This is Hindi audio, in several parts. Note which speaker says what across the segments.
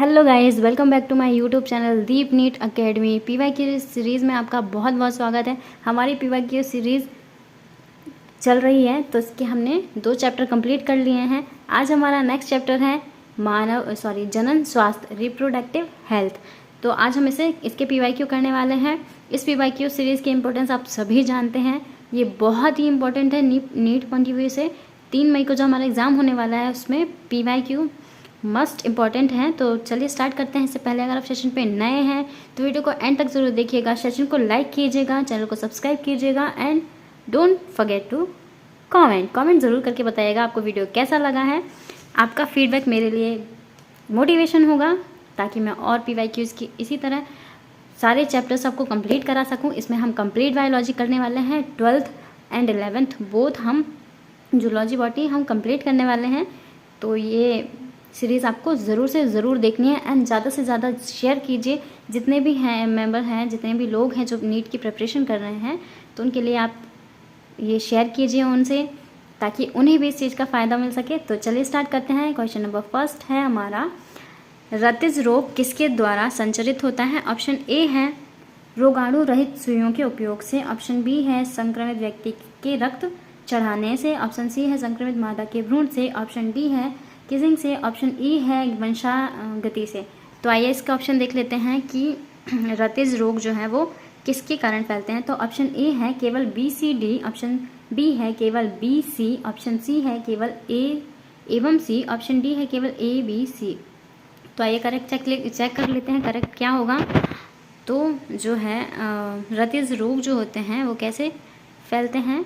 Speaker 1: Hello guys, welcome back to my YouTube channel Deep NEET academy. PYQ series में आपका बहुत बहुत स्वागत है। हमारी पीवाईक्यू सीरीज़ चल रही है तो इसके हमने 2 चैप्टर कंप्लीट कर लिए हैं। आज हमारा नेक्स्ट चैप्टर है जनन स्वास्थ्य, रिप्रोडक्टिव हेल्थ। तो आज हम इसके पीवाईक्यू करने वाले हैं। इस पीवाईक्यू सीरीज़ की इम्पोर्टेंस आप सभी जानते हैं, ये बहुत ही इंपॉर्टेंट है नीट पॉइंट ऑफ व्यू से। 3 मई को जो हमारा एग्ज़ाम होने वाला है उसमें पीवाईक्यू मस्ट इम्पॉर्टेंट है। तो चलिए स्टार्ट करते हैं। इससे पहले अगर आप सेशन पे नए हैं तो वीडियो को एंड तक ज़रूर देखिएगा, सेशन को लाइक कीजिएगा, चैनल को सब्सक्राइब कीजिएगा and don't forget to comment ज़रूर करके बताइएगा आपको वीडियो कैसा लगा है। आपका फीडबैक मेरे लिए मोटिवेशन होगा ताकि मैं और पीवाईक्यूज़ की इसी तरह सारे चैप्टर्स आपको कंप्लीट करा सकूँ। इसमें हम कंप्लीट बायोलॉजी करने वाले हैं, 12th एंड 11th बोथ हम जूलॉजी बॉटनी हम कंप्लीट करने वाले हैं। तो ये सीरीज़ आपको ज़रूर से ज़रूर देखनी है एंड ज़्यादा से ज़्यादा शेयर कीजिए। जितने भी हैं मेंबर हैं, जितने भी लोग हैं जो नीट की प्रिपरेशन कर रहे हैं, तो उनके लिए आप ये शेयर कीजिए उनसे, ताकि उन्हें भी इस चीज़ का फ़ायदा मिल सके। तो चलिए स्टार्ट करते हैं। क्वेश्चन नंबर फर्स्ट है हमारा, रतिज रोग किसके द्वारा संचरित होता है? ऑप्शन ए है रोगाणु रहित सुइयों के उपयोग से, ऑप्शन बी है संक्रमित व्यक्ति के रक्त चढ़ाने से, ऑप्शन सी है संक्रमित मादा के भ्रूण से, ऑप्शन डी है किसिंग से, ऑप्शन ई है वंशागति से। तो आइए इसका ऑप्शन देख लेते हैं कि रतिज रोग जो है वो किसके कारण फैलते हैं। तो ऑप्शन ए है केवल B C D, option B है केवल बी सी, ऑप्शन सी है केवल ए एवं सी, ऑप्शन डी है केवल ए बी सी। तो आइए करेक्ट चेक कर लेते हैं करेक्ट क्या होगा। तो जो है रतिज रोग जो होते हैं वो कैसे फैलते हैं?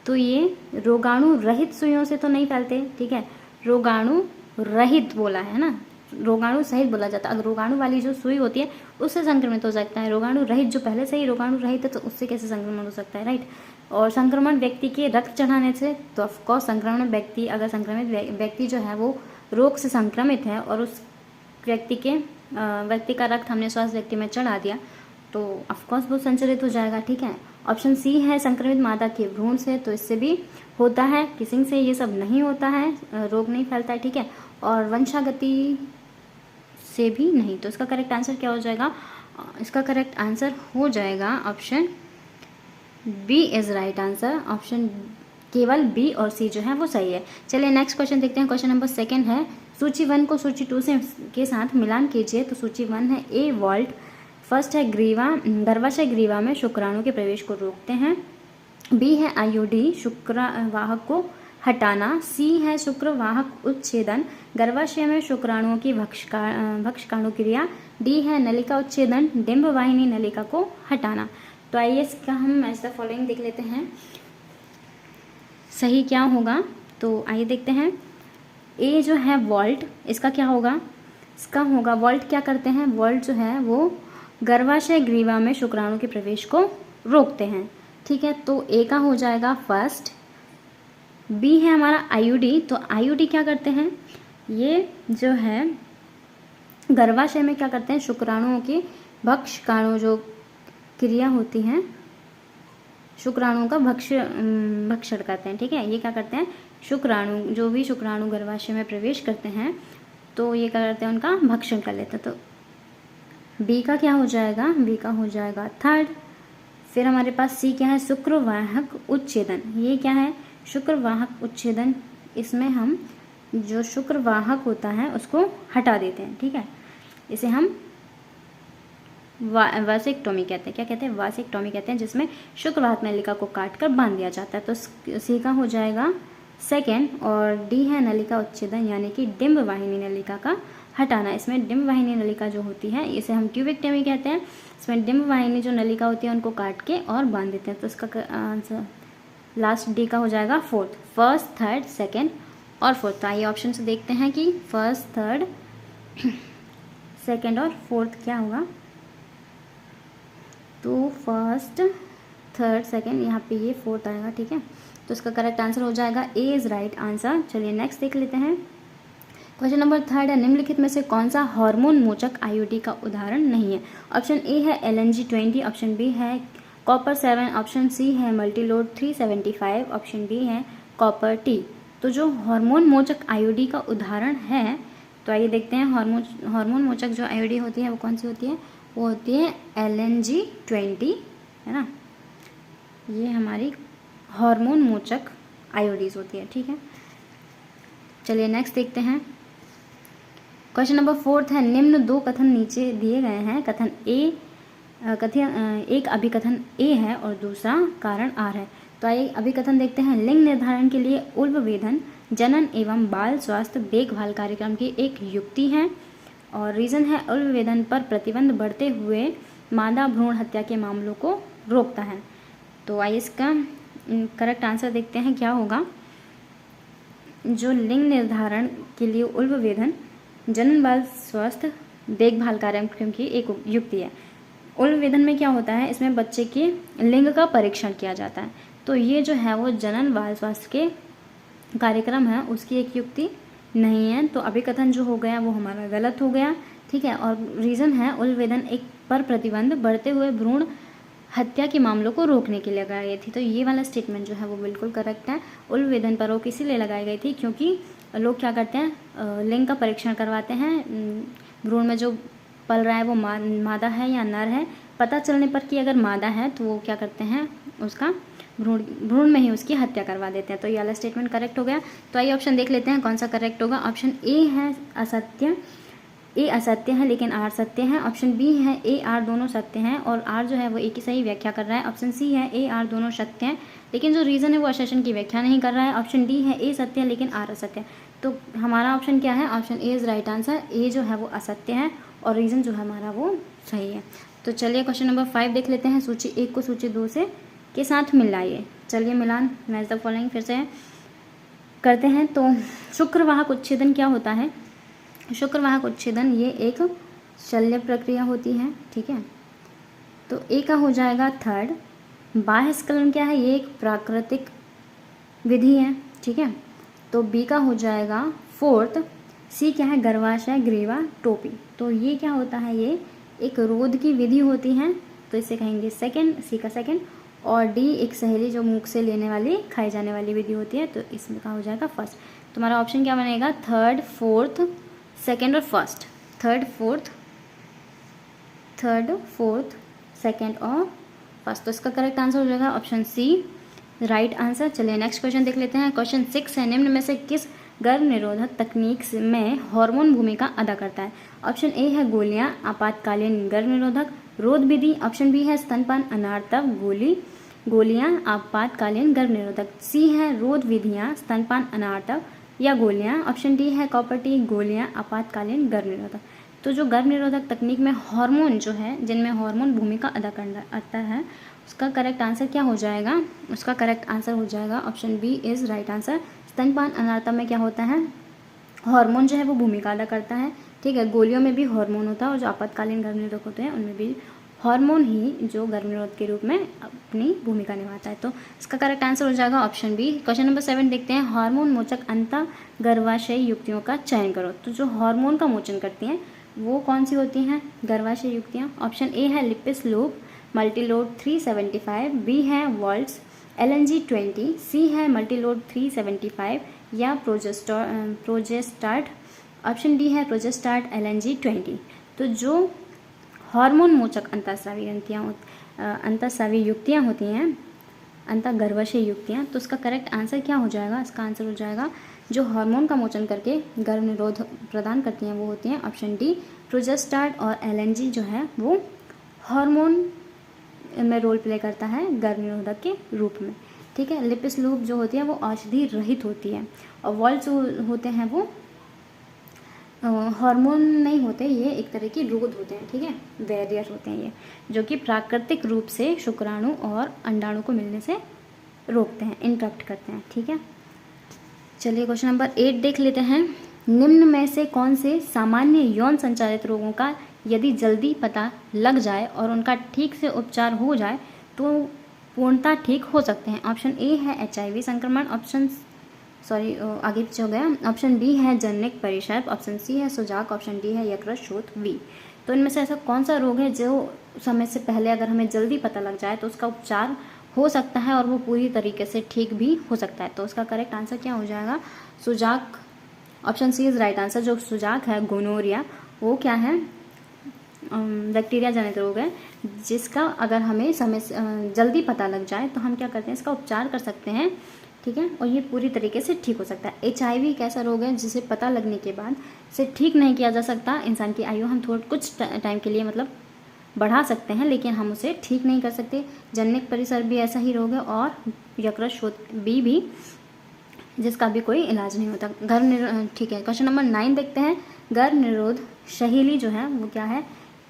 Speaker 1: तो ये रोगाणु रहित सुइयों से तो नहीं फैलते, ठीक है, रोगाणु रहित बोला है ना, रोगाणु सहित बोला जाता है। अगर रोगाणु वाली जो सुई होती है उससे संक्रमित हो सकता है, रोगाणु रहित जो पहले से ही रोगाणु रहित है तो उससे कैसे संक्रमण हो सकता है, राइट। और संक्रमण व्यक्ति के रक्त चढ़ाने से, तो ऑफकोर्स संक्रमण व्यक्ति, अगर संक्रमित व्यक्ति जो है वो रोग से संक्रमित है और उस व्यक्ति का रक्त हमने स्वस्थ व्यक्ति में चढ़ा दिया तो ऑफकोर्स वो संचरित हो जाएगा, ठीक है। ऑप्शन सी है संक्रमित मादा के भ्रूण से, तो इससे भी होता है, किसिंग से ये सब नहीं होता है, रोग नहीं फैलता है, ठीक है। और वंशागति से भी नहीं। तो इसका करेक्ट आंसर क्या हो जाएगा? इसका करेक्ट आंसर हो जाएगा option B is right answer. Option केवल बी और सी जो है वो सही है। चलिए नेक्स्ट क्वेश्चन देखते हैं। क्वेश्चन नंबर 2 है, सूची 1 को सूची 2 के साथ मिलान कीजिए। तो सूची 1 है ए वॉल्ट, फर्स्ट है गर्भाशय ग्रीवा में शुक्राणु के प्रवेश को रोकते हैं, बी है आईयूडी शुक्रवाहक को हटाना, सी है शुक्रवाहक उच्छेदन, गर्भाशय में शुक्राणुओं की भक्षकाणु क्रिया, डी है नलिका उच्छेदन, डिंब वाहिनी नलिका को हटाना। तो आइए इसका हम मैच द फॉलोइंग देख लेते हैं सही क्या होगा। तो आइए देखते हैं। ए जो है वॉल्ट, इसका क्या होगा? इसका होगा वॉल्ट क्या करते हैं? वॉल्ट जो है वो गर्भाशय ग्रीवा में शुक्राणु के प्रवेश को रोकते हैं, ठीक है। तो ए का हो जाएगा फर्स्ट। बी है हमारा आईयूडी, तो आईयूडी क्या करते हैं? ये जो है गर्भाशय में क्या करते हैं? शुक्राणुओं की भक्षकाणु जो क्रिया होती हैं, शुक्राणुओं का भक्षण करते हैं, ठीक है। ये क्या करते हैं? शुक्राणु, जो भी शुक्राणु गर्भाशय में प्रवेश करते हैं तो ये क्या करते हैं? उनका भक्षण कर लेते हैं। तो बी का क्या हो जाएगा? बी का हो जाएगा थर्ड। फिर हमारे पास सी क्या है? शुक्रवाहक उच्छेदन। ये क्या है? शुक्रवाहक उच्छेदन। इसमें हम जो शुक्रवाहक होता है उसको हटा देते हैं, ठीक है। इसे हम वासेक्टोमी कहते हैं। क्या कहते हैं? वासेक्टोमी कहते हैं, जिसमें शुक्रवाहक नलिका को काट कर बांध दिया जाता है। तो सी का हो जाएगा सेकेंड। और डी है नलिका उच्छेदन, यानी कि डिंब वाहिनी नलिका का हटाना। इसमें डिंब वाहिनी नलिका जो होती है इसे हम ट्यूबेक्टमी कहते हैं। इसमें डिंब वाहिनी जो नलिका होती है उनको काट के और बांध देते हैं। तो इसका आंसर लास्ट डी का हो जाएगा फोर्थ। फर्स्ट, थर्ड, सेकेंड और फोर्थ। तो आइए ऑप्शन से देखते हैं कि फर्स्ट, थर्ड, सेकेंड और फोर्थ क्या होगा। तो फर्स्ट, थर्ड, सेकेंड, यहाँ पे ये फोर्थ आएगा, ठीक है। तो इसका करेक्ट आंसर हो जाएगा ए इज राइट आंसर। चलिए नेक्स्ट देख लेते हैं। क्वेश्चन नंबर 3 है, निम्नलिखित में से कौन सा हार्मोन मोचक आईयूडी का उदाहरण नहीं है? ऑप्शन ए है LNG-20, ऑप्शन बी है कॉपर 7, ऑप्शन सी है मल्टीलोड 375, ऑप्शन डी है कॉपर टी। तो जो हार्मोन मोचक आईयूडी का उदाहरण है तो तो आइए देखते हैं हार्मोन मोचक जो आईओडी होती है वो कौन सी होती है, वो होती है LNG-20, है ना। ये हमारी हार्मोन मोचक आईओडीज होती है, ठीक है। चलिए नेक्स्ट देखते हैं। क्वेश्चन नंबर 4 है, निम्न 2 कथन नीचे दिए गए हैं। कथन ए एक अभिकथन ए है और दूसरा कारण आर है। तो आइए अभिकथन देखते हैं। लिंग निर्धारण के लिए उल्बवेधन जनन एवं बाल स्वास्थ्य देखभाल कार्यक्रम की एक युक्ति है, और रीजन है उल्बवेधन पर प्रतिबंध बढ़ते हुए मादा भ्रूण हत्या के मामलों को रोकता है। तो आइए इसका करेक्ट आंसर देखते हैं क्या होगा। जो लिंग निर्धारण के लिए उल्बवेधन जनन बाल स्वास्थ्य देखभाल कार्यक्रम की एक युक्ति है। उल्बवेधन में क्या होता है, इसमें बच्चे के लिंग का परीक्षण किया जाता है। तो ये जो है वो जनन बाल स्वास्थ्य के कार्यक्रम है, उसकी एक युक्ति नहीं है। तो अभिकथन जो हो गया वो हमारा गलत हो गया, ठीक है। और रीज़न है उल्बवेधन एक पर प्रतिबंध बढ़ते हुए भ्रूण हत्या के मामलों को रोकने के लिए लगाई गई थी। तो ये वाला स्टेटमेंट जो है वो बिल्कुल करेक्ट है। उल्बवेधन पर रोक इसीलिए लगाई गई थी क्योंकि लोग क्या करते हैं, लिंग का परीक्षण करवाते हैं, भ्रूण में जो पल रहा है वो मादा है या नर है। पता चलने पर कि अगर मादा है तो वो क्या करते हैं, उसका भ्रूण में ही उसकी हत्या करवा देते हैं। तो ये वाला स्टेटमेंट करेक्ट हो गया। तो आइए ऑप्शन देख लेते हैं कौन सा करेक्ट होगा। ऑप्शन ए है असत्य, ए असत्य है लेकिन आर सत्य है। ऑप्शन बी है ए आर दोनों सत्य हैं और आर जो है वो ए की सही व्याख्या कर रहा है। ऑप्शन सी है ए आर दोनों सत्य हैं लेकिन जो रीज़न है वो असर्शन की व्याख्या नहीं कर रहा है। ऑप्शन डी है ए सत्य है लेकिन आर असत्य है। तो हमारा ऑप्शन क्या है, option A is right answer. A जो है वो असत्य है और रीज़न जो है हमारा वो सही है। तो चलिए क्वेश्चन नंबर 5 देख लेते हैं। सूची 1 को सूची 2 से के साथ मिलाइए। चलिए मिलान मैच द फॉलोइंग फिर से करते हैं। तो शुक्रवाहक उच्छेदन क्या होता है। शुक्रवाहक उच्छेदन ये एक शल्य प्रक्रिया होती है, ठीक है। तो ए का हो जाएगा थर्ड। बाह्य स्खलन क्या है, ये एक प्राकृतिक विधि है, ठीक है। तो बी का हो जाएगा फोर्थ। सी क्या है, गर्भाशय ग्रीवा टोपी। तो ये क्या होता है, ये एक रोध की विधि होती है, तो इसे कहेंगे सेकंड, सी का सेकंड। और डी एक सहेली जो मुख से लेने वाली खाई जाने वाली विधि होती है, तो इसमें का हो जाएगा फर्स्ट। तुम्हारा ऑप्शन क्या बनेगा, थर्ड फोर्थ सेकंड और फर्स्ट। थर्ड फोर्थ सेकंड और फर्स्ट। तो इसका करेक्ट आंसर हो जाएगा ऑप्शन सी, राइट आंसर। चलिए नेक्स्ट क्वेश्चन देख लेते हैं। क्वेश्चन 6 है, निम्न में से किस गर्भ निरोधक तकनीक में हार्मोन भूमिका अदा करता है। ऑप्शन ए है गोलियां आपातकालीन गर्भ निरोधक रोध विधि। ऑप्शन बी है स्तनपान अनार्तव गोलियां आपातकालीन गर्भ निरोधक। सी है रोध विधियां स्तनपान अनार्तव या गोलियां। ऑप्शन डी है कॉपर टी गोलियां आपातकालीन गर्भ निरोधक। तो जो गर्भ निरोधक तकनीक में हार्मोन जो है, जिनमें हार्मोन भूमिका अदा करता है, उसका करेक्ट आंसर क्या हो जाएगा, उसका करेक्ट आंसर हो जाएगा option B is right answer. स्तनपान अनार्तव में क्या होता है, हार्मोन जो है वो भूमिका अदा करता है, ठीक है। गोलियों में भी हार्मोन होता है और जो आपातकालीन गर्भ निरोधक होते हैं उनमें भी हार्मोन ही जो गर्भ निरोध के रूप में अपनी भूमिका निभाता है। तो इसका करेक्ट आंसर हो जाएगा ऑप्शन बी। क्वेश्चन नंबर 7 देखते हैं। हार्मोन मोचक अंतः गर्भाशय युक्तियों का चयन करो। तो जो हार्मोन का मोचन करती हैं वो कौन सी होती हैं, गर्भाशय युक्तियाँ। ऑप्शन ए है लिपिस लूप मल्टीलोड 375, बी है वॉल्ट्स LNG-20, सी है मल्टीलोड 375 या प्रोजेस्टार्ट। ऑप्शन डी है प्रोजेस्टार्ट LNG-20। तो जो हार्मोन मोचक अंतःस्रावी युक्तियाँ होती हैं, अंतःगर्भाशय युक्तियाँ, तो उसका करेक्ट आंसर क्या हो जाएगा, इसका आंसर हो जाएगा जो हार्मोन का मोचन करके गर्भ निरोध प्रदान करती हैं वो होती हैं ऑप्शन डी प्रोजेस्टार्ट। और LNG जो है वो हार्मोन में रोल प्ले करता है गर्भ निरोधक के रूप में, ठीक है। लिपिस लूप जो होती है वो औषधि रहित होती है और वॉल्स होते हैं वो हार्मोन नहीं होते, ये एक तरह के रोध होते हैं, ठीक है, बैरियर होते हैं ये, जो कि प्राकृतिक रूप से शुक्राणु और अंडाणु को मिलने से रोकते हैं, इंटरप्ट करते हैं, ठीक है। चलिए क्वेश्चन नंबर 8 देख लेते हैं। निम्न में से कौन से सामान्य यौन संचालित रोगों का यदि जल्दी पता लग जाए और उनका ठीक से उपचार हो जाए तो पूर्णतः ठीक हो सकते हैं। ऑप्शन ए है HIV संक्रमण, आगे पीछे हो गया। ऑप्शन बी है जननिक परिसर्प, ऑप्शन सी है सुजाक, ऑप्शन डी है यकृत शोथ वी। तो इनमें से ऐसा कौन सा रोग है जो समय से पहले अगर हमें जल्दी पता लग जाए तो उसका उपचार हो सकता है और वो पूरी तरीके से ठीक भी हो सकता है। तो उसका करेक्ट आंसर क्या हो जाएगा, सुजाक option C is right answer. जो सुजाक है गोनोरिया वो क्या है, बैक्टीरिया जनित रोग है जिसका अगर हमें समय जल्दी पता लग जाए तो हम क्या करते हैं, इसका उपचार कर सकते हैं, ठीक है, और ये पूरी तरीके से ठीक हो सकता है। HIV एक ऐसा रोग है जिसे पता लगने के बाद इसे ठीक नहीं किया जा सकता। इंसान की आयु हम थोड़ा कुछ टाइम के लिए मतलब बढ़ा सकते हैं लेकिन हम उसे ठीक नहीं कर सकते। जननिक परिसर भी ऐसा ही रोग है और यकृत बी भी जिसका भी कोई इलाज नहीं होता। ठीक है, क्वेश्चन नंबर 9 देखते हैं। गर्भ निरोध शहीली जो है वो क्या है।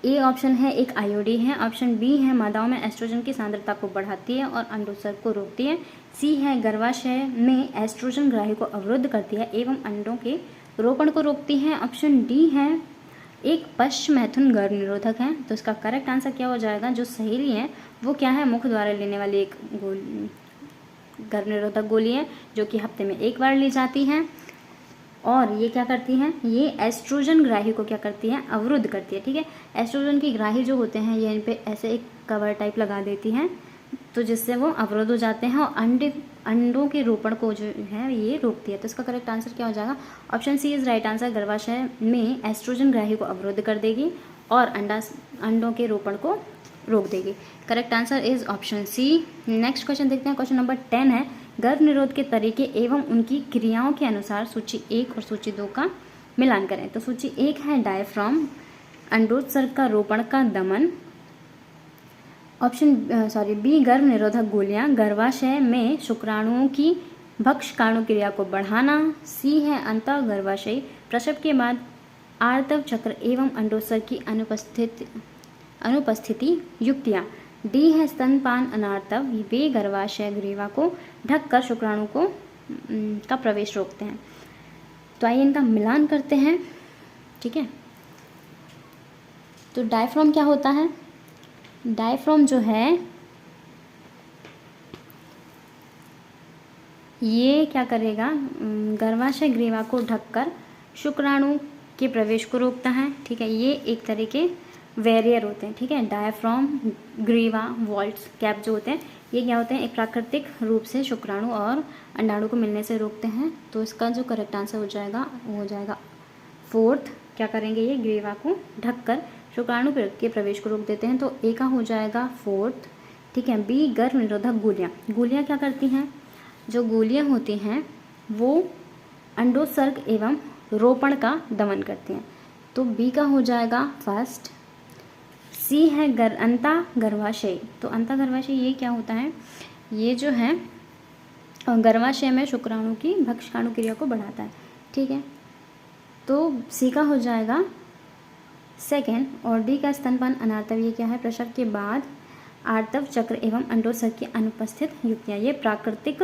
Speaker 1: ए ऑप्शन है एक आईओडी है, ऑप्शन बी है मादाओं में एस्ट्रोजन की सांद्रता को बढ़ाती है और अंडोत्सर्ग को रोकती है, सी है गर्भाशय में एस्ट्रोजन ग्राही को अवरुद्ध करती है एवं अंडों के रोपण को रोकती है, ऑप्शन डी है एक पश्च मैथुन गर्भ निरोधक है। तो इसका करेक्ट आंसर क्या हो जाएगा, जो सहेली है वो क्या है, मुख द्वारा लेने वाली एक गर्भ निरोधक गोली है जो कि हफ्ते में एक बार ली जाती है और ये क्या करती हैं, ये एस्ट्रोजन ग्राही को क्या करती है, अवरुद्ध करती है। ठीक है, एस्ट्रोजन की ग्राही जो होते हैं ये इन पे ऐसे एक कवर टाइप लगा देती हैं तो जिससे वो अवरुद्ध हो जाते हैं और अंडों के रोपण को जो है ये रोकती है। तो इसका करेक्ट आंसर क्या हो जाएगा, option C is right answer. गर्भाशय में एस्ट्रोजन ग्राही को अवरुद्ध कर देगी और अंडों के रोपण को रोक देगी। Correct answer is option C. Next question देखते हैं, क्वेश्चन नंबर 10 है। गर्भ निरोध के तरीके एवं उनकी क्रियाओं के अनुसार सूची 1 और सूची 2 का मिलान करें। तो सूची 1 है डायफ्राम, अंडोत्सर्ग का रोपण का दमन, बी गर्भ निरोधक गोलियां, गर्भाशय में शुक्राणुओं की भक्षकाणु क्रिया को बढ़ाना, सी है अंतः गर्भाशयी प्रसव के बाद आर्तव चक्र एवं अंडोत्सर्ग की अनुपस्थिति युक्तियाँ, डी है स्तनपान अनार्तव, वे गर्भाशय ग्रीवा को ढककर शुक्राणु को का प्रवेश रोकते हैं। तो आइए इनका मिलान करते हैं। ठीक है, तो डायफ्राम क्या होता है, डायफ्राम जो है ये क्या करेगा, गर्भाशय ग्रीवा को ढककर शुक्राणु के प्रवेश को रोकता है। ठीक है, ये एक तरह के वेरियर होते हैं। ठीक है, डायफ्राम, ग्रीवा, वॉल्ट्स, कैप जो होते हैं ये क्या होते हैं, एक प्राकृतिक रूप से शुक्राणु और अंडाणु को मिलने से रोकते हैं। तो इसका जो करेक्ट आंसर हो जाएगा वो हो जाएगा 4th। क्या करेंगे, ये ग्रीवा को ढककर शुक्राणु के प्रवेश को रोक देते हैं। तो ए का हो जाएगा 4th। ठीक है, बी गर्भ निरोधक गोलियाँ, गोलियाँ क्या करती हैं, जो गोलियाँ होती हैं वो अंडोत्सर्ग एवं रोपण का दमन करती हैं। तो बी का हो जाएगा 1st। सी है अंता गर्भाशय। तो अंता गर्भाशय ये क्या होता है, ये जो है गर्भाशय में शुक्राणु की भक्षकाणु क्रिया को बढ़ाता है। ठीक है, तो सी का हो जाएगा 2nd और डी का स्तनपान अनार्तव ये क्या है, प्रसव के बाद आर्तव चक्र एवं अंडोत्सर्ग की अनुपस्थित युक्तियाँ, ये प्राकृतिक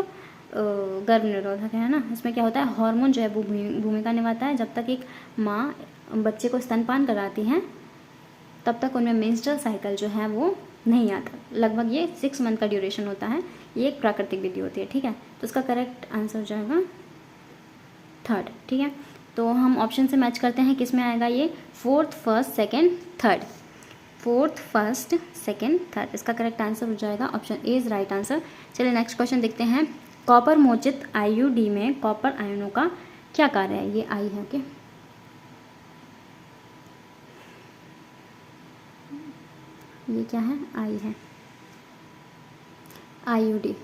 Speaker 1: गर्भ निरोधक है ना। इसमें क्या होता है, हार्मोन जो है वो भूमिका निभाता है। जब तक एक माँ बच्चे को स्तनपान कराती हैं तब तक उनमें मेंस्ट्रुअल साइकिल जो है वो नहीं आता, लगभग ये 6 मंथ का ड्यूरेशन होता है। ये एक प्राकृतिक विधि होती है। ठीक है, तो इसका करेक्ट आंसर हो जाएगा 3rd। ठीक है, तो हम ऑप्शन से मैच करते हैं, किस में आएगा ये 4th, 1st, 2nd, 3rd। 4th, 1st, 2nd, 3rd इसका करेक्ट आंसर हो जाएगा, option A is right answer. चलिए नेक्स्ट क्वेश्चन देखते हैं। कॉपर मोचित आईयूडी में कॉपर आयनों का क्या कार्य है, ये आई है। ओके, ये क्या है, आई है, आईयूडी।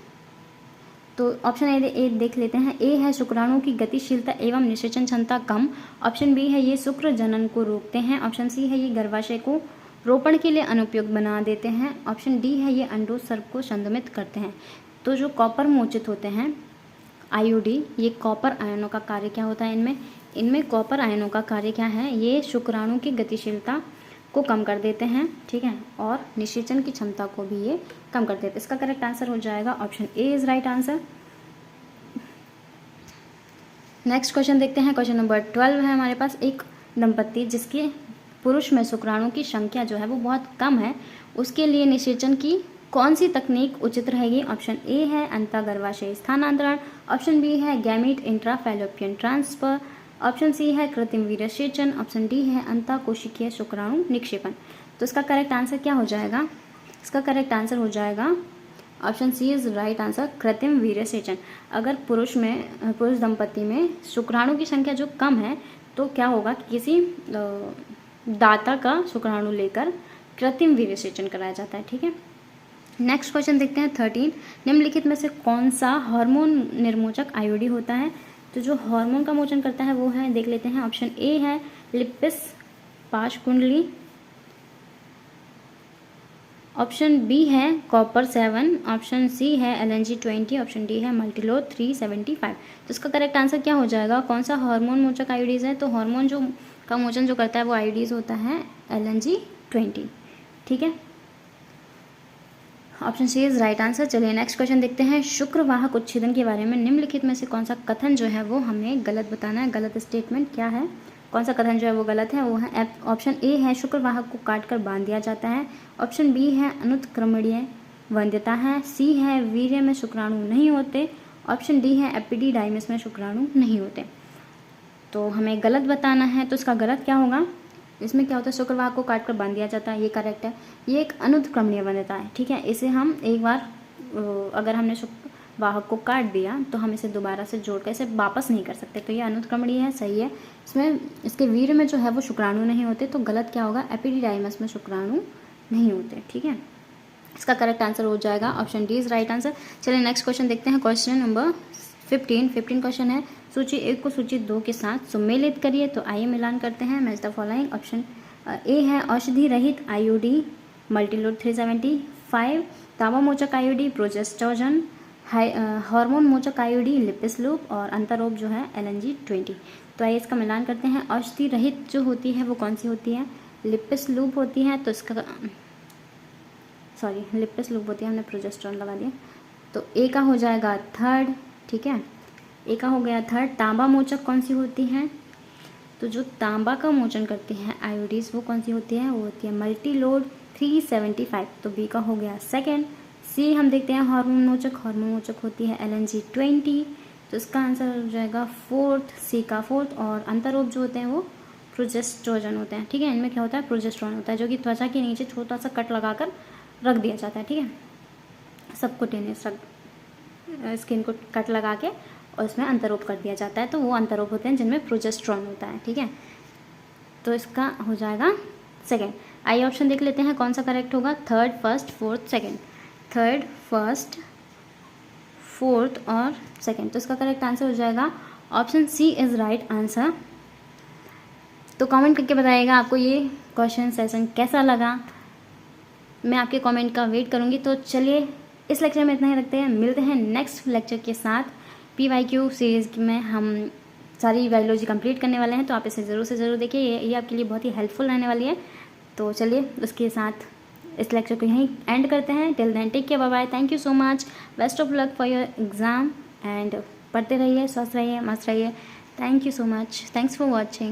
Speaker 1: तो ऑप्शन ए देख लेते हैं। ए है शुक्राणु की गतिशीलता एवं निषेचन क्षमता कम, ऑप्शन बी है ये शुक्र जनन को रोकते हैं, ऑप्शन सी है ये गर्भाशय को रोपण के लिए अनुपयुक्त बना देते हैं, ऑप्शन डी है ये अंडोत्सर्ग को संदमित करते हैं। तो जो कॉपर मोचित होते हैं आईयूडी, ये कॉपर आयनों का कार्य क्या होता है, इनमें कॉपर आयनों का कार्य क्या है, ये शुक्राणु की गतिशीलता को कम कर देते हैं। ठीक है, और निषेचन की क्षमता को भी ये कम कर देते हैं। इसका करेक्ट आंसर हो जाएगा, option A is right answer. Next question देखते हैं, क्वेश्चन नंबर 12 है हमारे पास। एक दंपत्ति जिसके पुरुष में शुक्राणु की संख्या जो है वो बहुत कम है, उसके लिए निषेचन की कौन सी तकनीक उचित रहेगी, ऑप्शन ए है अंतःगर्भाशयी स्थानांतरण, ऑप्शन बी है गैमीट इंट्राफैलोपियन ट्रांसफर, ऑप्शन सी है कृत्रिम वीर्यसेचन, ऑप्शन डी है अंतःकोशिकीय शुक्राणु निक्षेपण। तो इसका करेक्ट आंसर क्या हो जाएगा, इसका करेक्ट आंसर हो जाएगा option C is right answer, कृत्रिम वीर्य सेचन। अगर पुरुष दंपति में शुक्राणु की संख्या जो कम है तो क्या होगा कि किसी दाता का शुक्राणु लेकर कृत्रिम वीर्य सेचन कराया जाता है। ठीक है, नेक्स्ट क्वेश्चन देखते हैं 13। निम्नलिखित में से कौन सा हार्मोन निर्मोचक आईओडी होता है? तो जो हार्मोन का मोचन करता है वो है, देख लेते हैं। ऑप्शन ए है लिपिस पाशकुंडली, ऑप्शन बी है कॉपर 7, ऑप्शन सी है LNG-20, ऑप्शन डी है मल्टीलोड 375। तो इसका करेक्ट आंसर क्या हो जाएगा? कौन सा हार्मोन मोचक आईओडीज है? तो हार्मोन जो का मोचन जो करता है वो आईओडीज होता है LNG-20। ठीक है, option C is right answer. चलिए नेक्स्ट क्वेश्चन देखते हैं। शुक्रवाहक उच्छेदन के बारे में निम्नलिखित में से कौन सा कथन जो है वो हमें गलत बताना है? गलत स्टेटमेंट क्या है? कौन सा कथन जो है वो गलत है? वो है ऑप्शन ए है शुक्रवाहक को काटकर बांध दिया जाता है, ऑप्शन बी है अनुत्क्रमणीय वंध्यता है, सी है वीर्य में शुक्राणु नहीं होते, ऑप्शन डी है एपिडिडाइमिस में शुक्राणु नहीं होते। तो हमें गलत बताना है, तो इसका गलत क्या होगा? इसमें क्या होता है? शुक्रवाहक को काटकर बांध दिया जाता है, ये करेक्ट है। ये एक अनुत्क्रमणीय वंध्यता है। ठीक है, इसे हम एक बार अगर हमने शुक्रवाहक को काट दिया तो हम इसे दोबारा से जोड़कर इसे वापस नहीं कर सकते, तो ये अनुत्क्रमणीय है, सही है। इसमें इसके वीर्य में जो है वो शुक्राणु नहीं होते, तो गलत क्या होगा? एपिडिडाइमस में शुक्राणु नहीं होते। ठीक है, इसका करेक्ट आंसर हो जाएगा option D is right answer. चलिए नेक्स्ट क्वेश्चन देखते हैं। क्वेश्चन नंबर 15 क्वेश्चन है, सूची 1 को सूची 2 के साथ सुमेलित करिए। तो आइए मिलान करते हैं। Match the following. Option A है औषधि रहित आईओडी मल्टीलोड 375, तांबा मोचक आईओडी प्रोजेस्टेरोन, हार्मोन मोचक आईओडी लिपिस लूप और अंतरोप जो है LNG-20। तो आइए इसका मिलान करते हैं। औषधि रहित जो होती है वो कौन सी होती है? लिपिस लूप होती है। तो इसका लिपिस लूप होती है, हमने प्रोजेस्टेरोन लगा दिया, तो ए का हो जाएगा थर्ड। ठीक है, ए का हो गया थर्ड। तांबा मोचक कौन सी होती है? तो जो तांबा का मोचन करती है आयोडीज वो कौन सी होती है? वो होती है मल्टीलोड 375। तो बी का हो गया सेकंड। सी हम देखते हैं हार्मोन मोचक होती है LNG-20। तो इसका आंसर हो जाएगा फोर्थ, सी का फोर्थ। और अंतरोप जो होते हैं वो प्रोजेस्टेरोन होते हैं। ठीक है, इनमें क्या होता है? प्रोजेस्टेरोन होता है, जो कि त्वचा के नीचे छोटा सा कट लगाकर रख दिया जाता है। ठीक है, सबकुटेनियस स्किन को कट लगा के और उसमें अंतरोप कर दिया जाता है, तो वो अंतरोप होते हैं जिनमें प्रोजेस्टेरोन होता है। ठीक है, तो इसका हो जाएगा सेकेंड। आइए ऑप्शन देख लेते हैं कौन सा करेक्ट होगा। Third, first, fourth, second. Third, first, fourth और सेकेंड। तो इसका करेक्ट आंसर हो जाएगा option C is right answer. तो कमेंट करके बताइएगा आपको ये क्वेश्चन सेशन कैसा लगा। मैं आपके कमेंट का वेट करूँगी। तो चलिए इस लेक्चर में इतना ही रखते हैं, मिलते हैं नेक्स्ट लेक्चर के साथ। PYQ सीरीज़ में हम सारी बायोलॉजी कंप्लीट करने वाले हैं, तो आप इसे ज़रूर से ज़रूर देखिए, ये आपके लिए बहुत ही हेल्पफुल रहने वाली है। तो चलिए उसके साथ इस लेक्चर को यहीं एंड करते हैं। Till then take care, bye bye, thank you so much, best of luck for your exam and पढ़ते रहिए, स्वस्थ रहिए, मस्त रहिए। Thank you so much, thanks for watching.